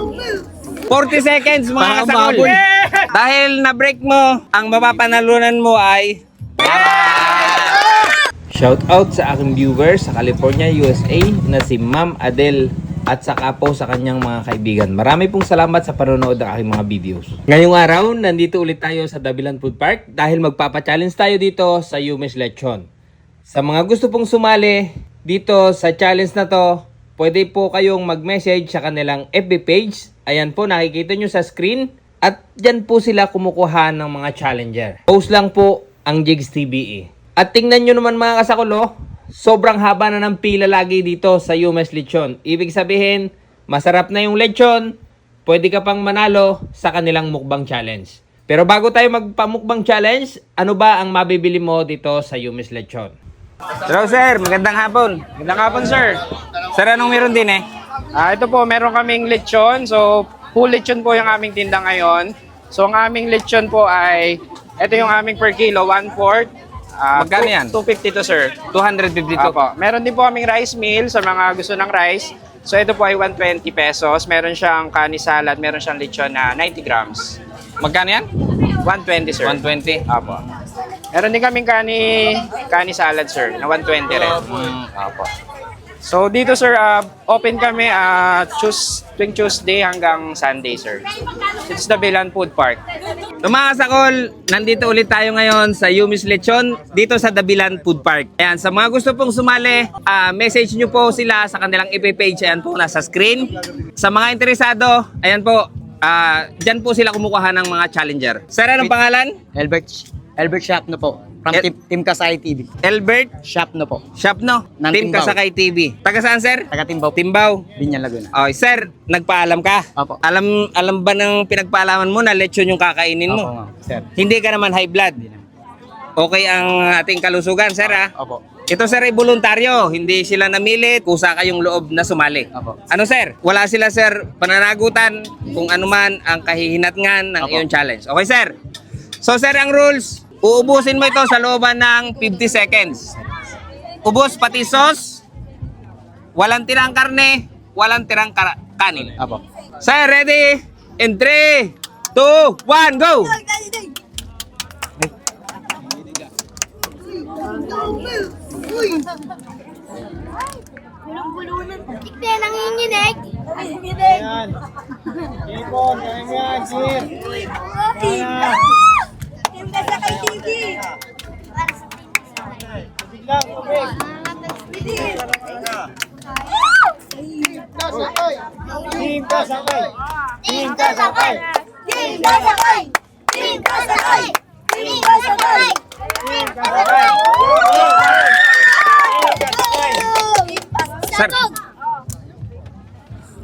40 seconds mga kasakol. Dahil na-break mo, ang mapapanalunan mo ay... Shout out sa aking viewers sa California, USA na si Ma'am Adele at saka po sa kanyang mga kaibigan. Marami pong salamat sa panonood ng aking mga videos. Ngayong araw, nandito ulit tayo sa Dabilan Food Park dahil magpapa-challenge tayo dito sa Yumes Lechon. Sa mga gusto pong sumali dito sa challenge na to, pwede po kayong mag-message sa kanilang FB page. Ayan po, nakikita nyo sa screen. At dyan po sila kumukuha ng mga challenger. Post lang po ang Jigs TVE. At tingnan nyo naman mga kasakulo, sobrang haba na ng pila lagi dito sa Yumes Lechon. Ibig sabihin, masarap na yung lechon, pwede ka pang manalo sa kanilang mukbang challenge. Pero bago tayo magpamukbang challenge, ano ba ang mabibili mo dito sa Yumes Lechon? Hello sir, magandang hapon. Magandang hapon, sir. Sir, anong meron din eh? Ito po, meron kaming lechon. So, full lechon po yung aming tinda ngayon. So, ang aming lechon po ay, ito yung aming per kilo, 1/4. Magkano yan? 250 to, sir. 252. Apo. Meron din po kaming rice meal sa mga gusto ng rice. So, ito po ay 120 pesos. Meron siyang kani salad, meron siyang lechon na 90 grams. Magkano yan? 120, sir. 120. Apo. Meron din kaming kani salad, sir, na 120 rin. Apo. So dito sir, open kami tuwing Tuesday hanggang Sunday, sir. It's the Dabilan Food Park. So mga kasakol, nandito ulit tayo ngayon sa Yumes Lechon dito sa Dabilan Food Park. Ayan, sa mga gusto pong sumali, message nyo po sila sa kanilang FB page. Ayan po, nasa screen. Sa mga interesado, ayan po, dyan po sila kumukuha ng mga challenger. Sir, anong pangalan? Albert Shapno po. From Team Kasay TV. Albert Shapno po. Shapno, Ng Team Timbao. Kasakay TV. Taga saan, sir? Taga Timbao. Timbao. Binyan Laguna. Okay, sir, nagpaalam ka? Opo. Alam ba ng pinagpaalaman mo na lechon yung kakainin Opo mo? nga, sir. Hindi ka naman high blood. Okay ang ating kalusugan, sir, ha? Opo. Ito, sir, ay voluntaryo. Hindi sila namilit. Kusa kayong loob na sumali. Opo. Ano, sir? Wala sila, sir, pananagutan kung ano man ang kahihinatngan ng Opo. iyong challenge. Okay, sir? So, sir, ang rules, uubusin mo ito sa looban ng 50 seconds. Ubos pati sauce, walang tirang karne, walang tirang kanin. Opo. Sir, ready? In 3, 2, 1, go! Bulong-bulungan. Tikte, nanginginig. Nanginginig. Yan. Ipon, kaya yan, sir. Team Kasakay TV. Tubig lang, tubig. Kasakay. Team Kasakay. Team Kasakay. Team Kasakay. Team Kasakay. Team Kasakay. Team Kasakay. Sir.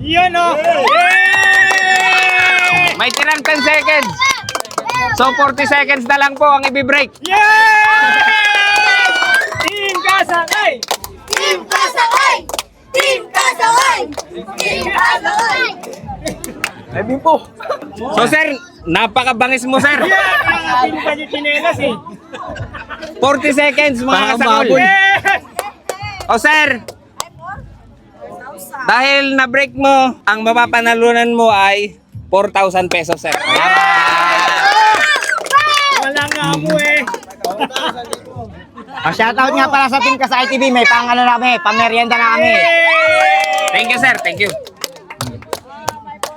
Yan o. May tirang 10 seconds. So 40 seconds na lang po ang i-break. Yay! Team Kasakay. Team Kasakay. Team Kasakay. Team Kasakay. So sir, napakabangis mo, sir. Hindi pa yung chinelas eh. 40 seconds mga kasakol. O sir, dahil na-break mo, ang mapapanalunan mo ay 4,000 pesos, sir. Wala nga mo eh. Shoutout nga para sa Team Kasay TV. May pang ano na kami, pang merienda na kami. Thank you, sir. Thank you.